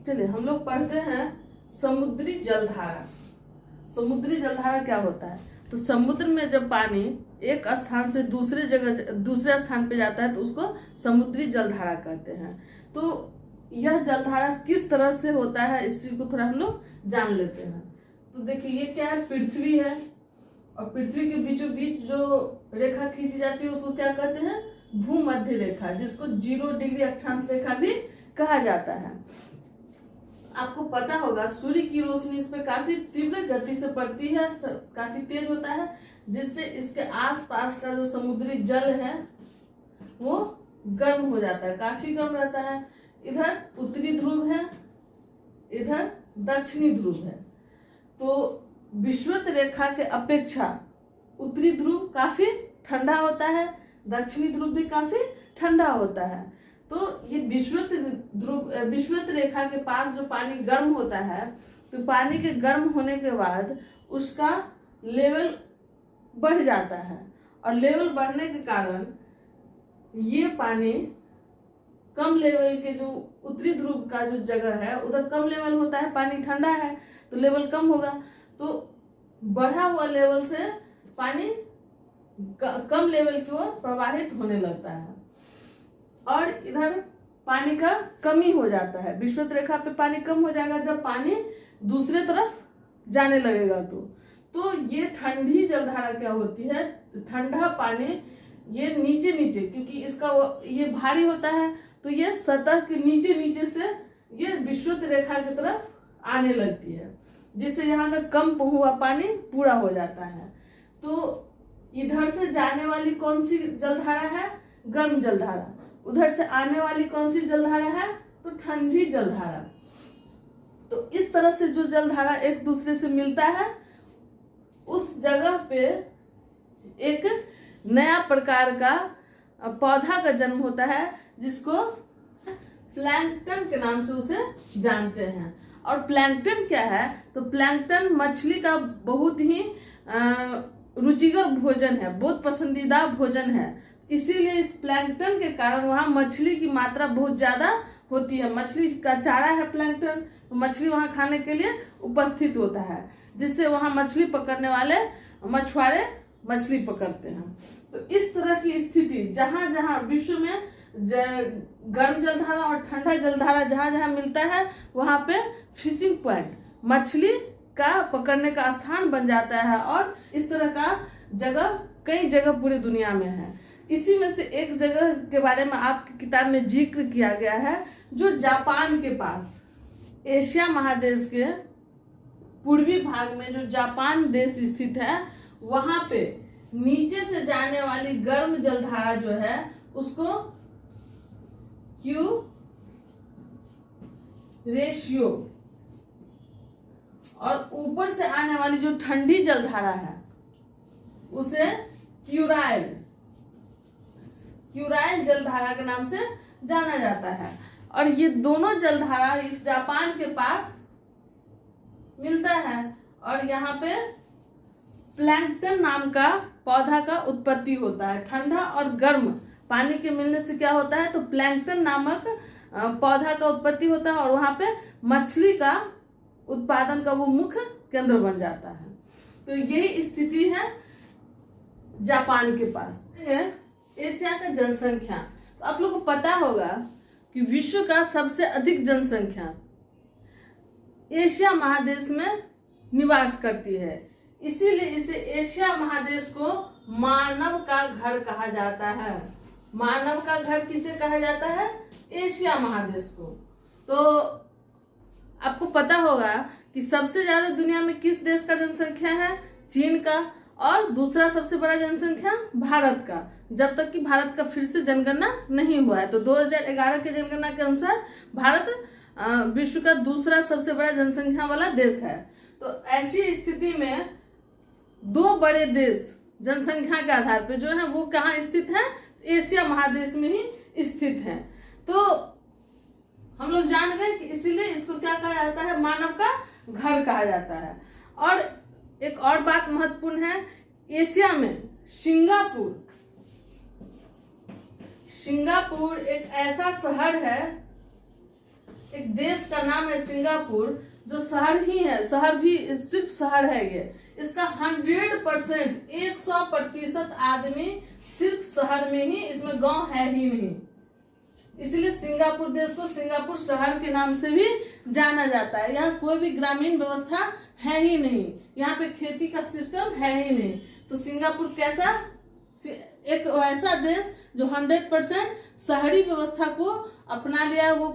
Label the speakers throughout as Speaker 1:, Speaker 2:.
Speaker 1: चलिए हम लोग पढ़ते हैं समुद्री जलधारा। समुद्री जलधारा क्या होता है? तो समुद्र में जब पानी एक स्थान से दूसरे स्थान पे जाता है तो उसको समुद्री जलधारा कहते हैं। तो यह जलधारा किस तरह से होता है इस चीज को थोड़ा हम लोग जान लेते हैं। तो देखिए ये क्या है, पृथ्वी है और पृथ्वी के बीचों बीच जो रेखा खींची जाती है उसको क्या कहते हैं? भूमध्य रेखा, जिसको 0 डिग्री अक्षांश रेखा भी कहा जाता है। आपको पता होगा सूर्य की रोशनी इस पर काफी तीव्र गति से पड़ती है, काफी तेज होता है, जिससे इसके आसपास का जो समुद्री जल है वो गर्म हो जाता है, काफी गर्म रहता है। इधर उत्तरी ध्रुव है, इधर दक्षिणी ध्रुव है। तो विषुवत रेखा के अपेक्षा उत्तरी ध्रुव काफी ठंडा होता है, दक्षिणी ध्रुव भी काफी ठंडा होता है। तो ये विषुवत रेखा के पास जो पानी गर्म होता है, तो पानी के गर्म होने के बाद उसका लेवल बढ़ जाता है और लेवल बढ़ने के कारण ये पानी कम लेवल के जो उत्तरी ध्रुव का जो जगह है उधर कम लेवल होता है, पानी ठंडा है तो लेवल कम होगा, तो बढ़ा हुआ लेवल से पानी कम लेवल की ओर प्रवाहित होने लगता है और इधर पानी का कमी हो जाता है। विषुवत रेखा पे पानी कम हो जाएगा जब पानी दूसरे तरफ जाने लगेगा। तो ये ठंडी जलधारा क्या होती है? ठंडा पानी ये नीचे नीचे, क्योंकि इसका ये भारी होता है तो ये सतह के नीचे नीचे से ये विषुवत रेखा की तरफ आने लगती है, जिससे यहाँ का कम हुआ पानी पूरा हो जाता है। तो इधर से जाने वाली कौन सी जलधारा है? गर्म जलधारा। उधर से आने वाली कौन सी जलधारा है? तो ठंडी जलधारा। तो इस तरह से जो जलधारा एक दूसरे से मिलता है उस जगह पे एक नया प्रकार का पौधा का जन्म होता है, जिसको प्लैंकटन के नाम से उसे जानते हैं। और प्लैंकटन क्या है? तो प्लैंकटन मछली का बहुत ही रुचिकर भोजन है, बहुत पसंदीदा भोजन है। इसीलिए इस प्लैंकटन के कारण वहाँ मछली की मात्रा बहुत ज्यादा होती है। मछली का चारा है प्लैंकटन, तो मछली वहाँ खाने के लिए उपस्थित होता है, जिससे वहाँ मछली पकड़ने वाले मछुआरे मछली पकड़ते हैं। तो इस तरह की स्थिति जहां जहां विश्व में गर्म जलधारा और ठंडा जलधारा जहां जहां मिलता है वहां पे फिशिंग पॉइंट, मछली का पकड़ने का स्थान बन जाता है। और इस तरह का जगह कई जगह पूरी दुनिया में है। इसी में से एक जगह के बारे में आपकी किताब में जिक्र किया गया है, जो जापान के पास एशिया महादेश के पूर्वी भाग में जो जापान देश स्थित है, वहां पे नीचे से जाने वाली गर्म जलधारा जो है उसको क्यू रेशियो, और ऊपर से आने वाली जो ठंडी जलधारा है उसे क्यूराइल जलधारा के नाम से जाना जाता है। और ये दोनों जलधारा इस जापान के पास मिलता है और यहाँ पे प्लैंकटन नाम का पौधा का उत्पत्ति होता है। ठंडा और गर्म पानी के मिलने से क्या होता है? तो प्लैंकटन नामक पौधा का उत्पत्ति होता है और वहां पे मछली का उत्पादन का वो मुख्य केंद्र बन जाता है। तो यही स्थिति है जापान के पास। एशिया का जनसंख्या, तो आप लोगों को पता होगा कि विश्व का सबसे अधिक जनसंख्या एशिया महादेश में निवास करती है। इसीलिए इसे एशिया महादेश को मानव का घर कहा जाता है। मानव का घर किसे कहा जाता है? एशिया महादेश को। तो आपको पता होगा कि सबसे ज्यादा दुनिया में किस देश का जनसंख्या है? चीन का। और दूसरा सबसे बड़ा जनसंख्या भारत का, जब तक कि भारत का फिर से जनगणना नहीं हुआ है। तो 2011 के जनगणना के अनुसार भारत विश्व का दूसरा सबसे बड़ा जनसंख्या वाला देश है। तो ऐसी स्थिति में दो बड़े देश जनसंख्या के आधार पर जो है वो कहाँ स्थित है? एशिया महादेश में ही स्थित है। तो हम लोग जान गए कि इसीलिए इसको क्या कहा जाता है? मानव का घर कहा जाता है। और एक और बात महत्वपूर्ण है, एशिया में सिंगापुर एक ऐसा शहर है एक देश का नाम है सिंगापुर, जो शहर ही है, शहर भी सिर्फ शहर है ये, इसका 100%, 100% आदमी सिर्फ शहर में ही, इसमें गांव है ही नहीं। इसलिए सिंगापुर देश को सिंगापुर शहर के नाम से भी जाना जाता है। यहाँ कोई भी ग्रामीण व्यवस्था है ही नहीं, यहाँ पे खेती का सिस्टम है ही नहीं। तो सिंगापुर कैसा, एक ऐसा देश जो 100% शहरी व्यवस्था को अपना लिया, वो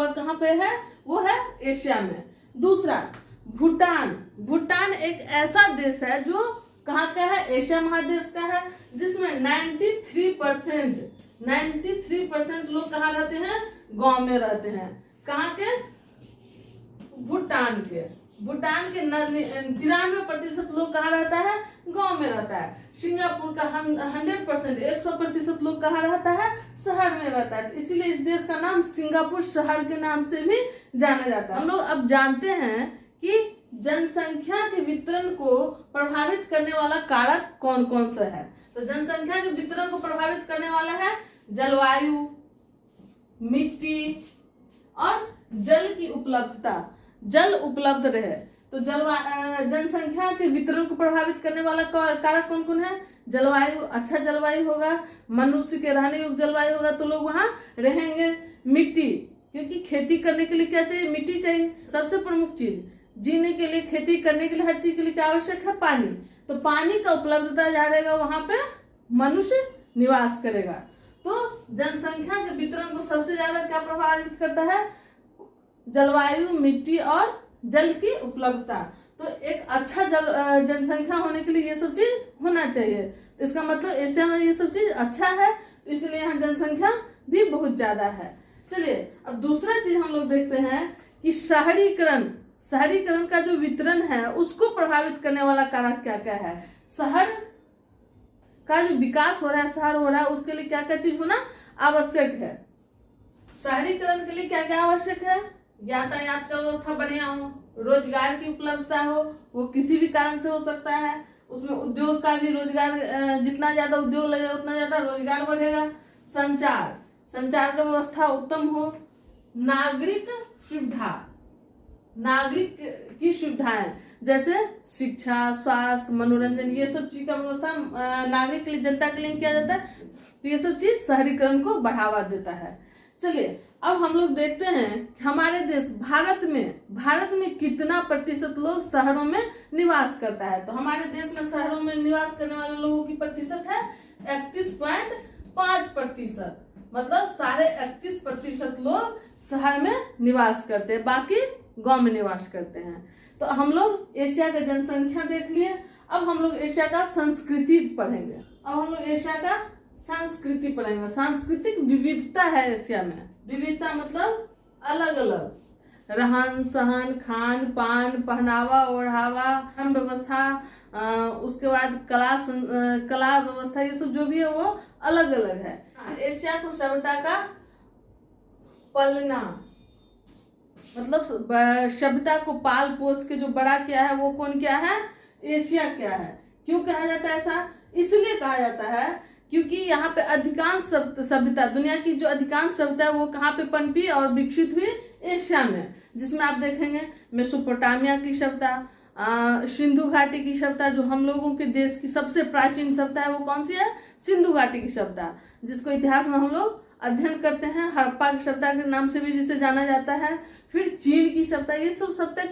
Speaker 1: कहाँ पे है, वो है एशिया में। दूसरा भूटान। भूटान एक ऐसा देश है जो कहाँ का है, एशिया महादेश का है, जिसमें 93% लोग कहाँ रहते हैं, गांव में रहते हैं। कहाँ के, भूटान के। भूटान के 93% लोग कहाँ रहता है, गांव में रहता है। सिंगापुर का 100%, 100% लोग कहाँ रहता है, शहर में रहता है। इसीलिए इस देश का नाम सिंगापुर शहर के नाम से भी जाना जाता है। हम लोग अब जानते हैं कि जनसंख्या के वितरण को प्रभावित करने वाला कारक कौन कौन सा है। तो जनसंख्या के वितरण को प्रभावित करने वाला है जलवायु, मिट्टी और जल की उपलब्धता। जल उपलब्ध रहे तो जनसंख्या के वितरण को प्रभावित करने वाला कारक कौन कौन है, जलवायु। अच्छा जलवायु होगा, मनुष्य के रहने योग्य जलवायु होगा तो लोग वहां रहेंगे। मिट्टी, क्योंकि खेती करने के लिए क्या चाहिए, मिट्टी चाहिए। सबसे प्रमुख चीज, जीने के लिए, खेती करने के लिए, हर चीज के लिए क्या आवश्यक है, पानी। तो पानी का उपलब्धता जहाँ रहेगा वहां पे मनुष्य निवास करेगा। तो जनसंख्या के वितरण को सबसे ज्यादा क्या प्रभावित करता है, जलवायु, मिट्टी और जल की उपलब्धता। तो एक अच्छा जनसंख्या होने के लिए ये सब चीज होना चाहिए। तो इसका मतलब एशिया में ये सब चीज अच्छा है, तो इसलिए यहाँ जनसंख्या भी बहुत ज्यादा है। चलिए अब दूसरा चीज हम लोग देखते हैं कि शहरीकरण का जो वितरण है उसको प्रभावित करने वाला कारक क्या क्या है। शहर का जो विकास हो रहा है, शहर हो रहा है, उसके लिए क्या क्या चीज होना आवश्यक है। शहरीकरण के लिए क्या क्या आवश्यक है, यातायात का व्यवस्था बढ़िया हो, रोजगार की उपलब्धता हो, वो किसी भी कारण से हो सकता है। उसमें उद्योग का भी रोजगार, जितना ज्यादा उद्योग लगेगा उतना ज्यादा रोजगार बढ़ेगा। संचार का व्यवस्था उत्तम हो। नागरिक की सुविधाएं जैसे शिक्षा, स्वास्थ्य, मनोरंजन, ये सब चीज का व्यवस्था नागरिक के लिए, जनता के लिए किया जाता है। तो ये सब चीज शहरीकरण को बढ़ावा देता है। चलिए अब हम लोग देखते हैं कि हमारे देश भारत में कितना प्रतिशत लोग शहरों में निवास करता है। तो हमारे देश में शहरों में निवास करने वाले लोगों की प्रतिशत है 31.5%। मतलब 31.5% लोग शहर में निवास करते हैं, बाकी गांव में निवास करते हैं। तो हम लोग एशिया का जनसंख्या देख लिए। अब हम लोग एशिया का संस्कृति पढ़ेंगे। सांस्कृतिक विविधता है एशिया में। विविधता मतलब अलग अलग रहन सहन, खान पान, पहनावा ओढ़ावा, व्यवस्था, उसके बाद कला व्यवस्था, ये सब जो भी है वो अलग अलग है। एशिया को सभ्यता का पलना, मतलब सभ्यता को पाल पोस के जो बड़ा किया है वो कौन क्या है, एशिया क्या है। क्यों कहा जाता है ऐसा, इसलिए कहा जाता है क्योंकि यहाँ पे अधिकांश सभ्यता, दुनिया की जो अधिकांश सभ्यता है वो कहाँ पे पनपी और विकसित हुई, एशिया में। जिसमें आप देखेंगे मेसोपोटामिया की सभ्यता, सिंधु घाटी की सभ्यता, जो हम लोगों के देश की सबसे प्राचीन सभ्यता है वो कौन सी है, सिंधु घाटी की सभ्यता, जिसको इतिहास में हम लोग अध्ययन करते हैं, हड़प्पा की सभ्यता के नाम से भी जिसे जाना जाता है। फिर चीन की सभ्यता, ये सब सभ्यता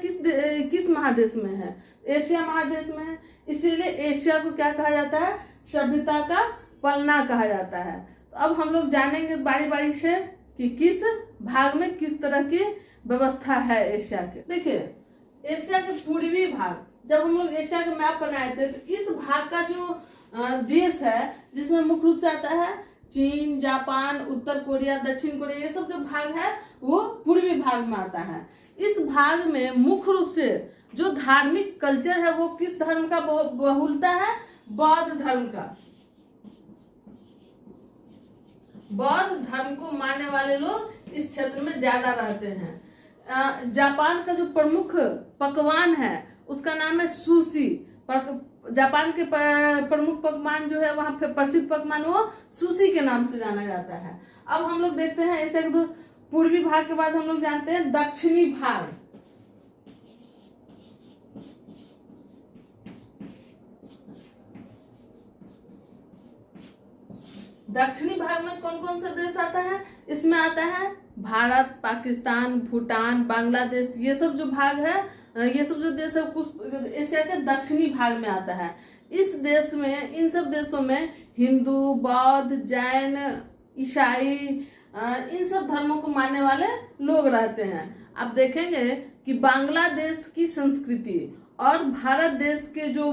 Speaker 1: किस महादेश में है, एशिया महादेश में है। इसीलिए एशिया को क्या कहा जाता है, सभ्यता का पलना कहा जाता है। तो अब हम लोग जानेंगे बारी बारी से कि किस भाग में किस तरह की व्यवस्था है एशिया के। देखिए एशिया के पूर्वी भाग, जब हम लोग एशिया का मैप बनाए थे तो इस भाग का जो देश है जिसमें मुख्य रूप से आता है चीन, जापान, उत्तर कोरिया, दक्षिण कोरिया, ये सब जो भाग है वो पूर्वी भाग में आता है। इस भाग में मुख्य रूप से जो धार्मिक कल्चर है वो किस धर्म का बहुलता है, बौद्ध धर्म का। बौद्ध धर्म को मानने वाले लोग इस क्षेत्र में ज्यादा रहते हैं। जापान का जो प्रमुख पकवान है उसका नाम है सुशी। जापान के प्रमुख पकवान जो है, वहां पे प्रसिद्ध पकवान वो सुशी के नाम से जाना जाता है। अब हम लोग देखते हैं ऐसे पूर्वी भाग के बाद हम लोग जानते हैं दक्षिणी भाग। दक्षिणी भाग में कौन कौन सा देश आता है? इसमें आता है भारत, पाकिस्तान, भूटान, बांग्लादेश, ये सब जो भाग है, ये सब जो देश है कुछ एशिया के दक्षिणी भाग में आता है। इस देश में, इन सब देशों में हिंदू, बौद्ध, जैन, ईसाई, इन सब धर्मों को मानने वाले लोग रहते हैं। आप देखेंगे कि बांग्लादेश की संस्कृति और भारत देश के जो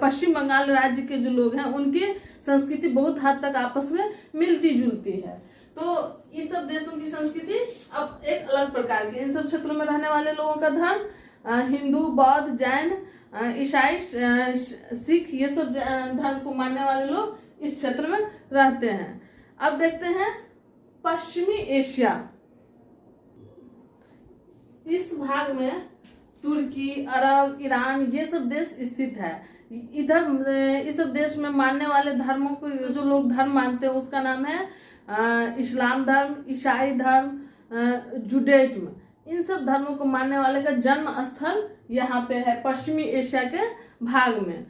Speaker 1: पश्चिम बंगाल राज्य के जो लोग हैं उनकी संस्कृति बहुत हद तक आपस में मिलती जुलती है। तो इन सब देशों की संस्कृति अब एक अलग प्रकार की, इन सब क्षेत्रों में रहने वाले लोगों का धर्म हिंदू, बौद्ध, जैन, ईसाई, सिख, ये सब धर्म को मानने वाले लोग इस क्षेत्र में रहते हैं। अब देखते हैं पश्चिमी एशिया। इस भाग में तुर्की, अरब, ईरान, ये सब देश स्थित है। इधर इस सब देश में मानने वाले धर्मों को, जो लोग धर्म मानते हैं, उसका नाम है इस्लाम धर्म, ईसाई धर्म, जुडाइज्म। इन सब धर्मों को मानने वाले का जन्म स्थल यहाँ पे है, पश्चिमी एशिया के भाग में।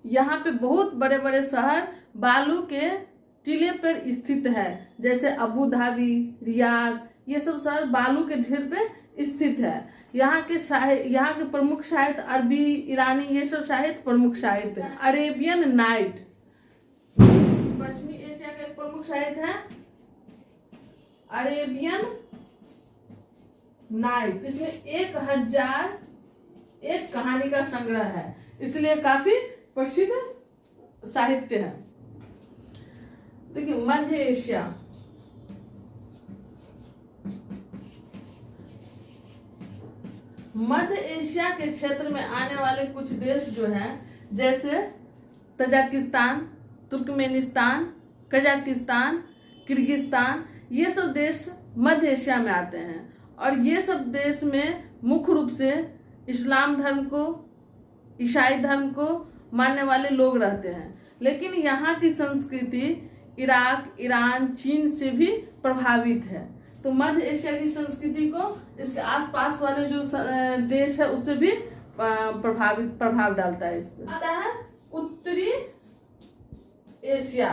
Speaker 1: यहाँ पे बहुत बड़े बड़े शहर बालू के टीले पर स्थित है, जैसे अबू धाबी, रियाद, ये सब शहर बालू के ढेर पे स्थित है। यहाँ के प्रमुख साहित्य अरबी, ईरानी, ये सब साहित्य प्रमुख साहित्य है। अरेबियन नाइट पश्चिमी एशिया का एक प्रमुख साहित्य है, अरेबियन नाइट। इसमें 1001 कहानी का संग्रह है, इसलिए काफी प्रसिद्ध साहित्य है। देखिए मध्य एशिया, मध्य एशिया के क्षेत्र में आने वाले कुछ देश जो हैं, जैसे तजाकिस्तान, तुर्कमेनिस्तान, कजाकिस्तान, किर्गिस्तान, ये सब देश मध्य एशिया में आते हैं। और ये सब देश में मुख्य रूप से इस्लाम धर्म को, ईसाई धर्म को मानने वाले लोग रहते हैं। लेकिन यहाँ की संस्कृति इराक, ईरान, चीन से भी प्रभावित है। तो मध्य एशिया की संस्कृति को इसके आसपास वाले जो देश है उससे भी प्रभाव डालता है। इस पर आता है उत्तरी एशिया।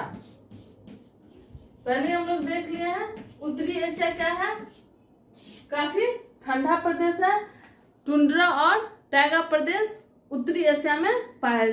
Speaker 1: पहले हम लोग देख लिए हैं उत्तरी एशिया क्या है, काफी ठंडा प्रदेश है। टुंड्रा और टैगा प्रदेश उत्तरी एशिया में पाया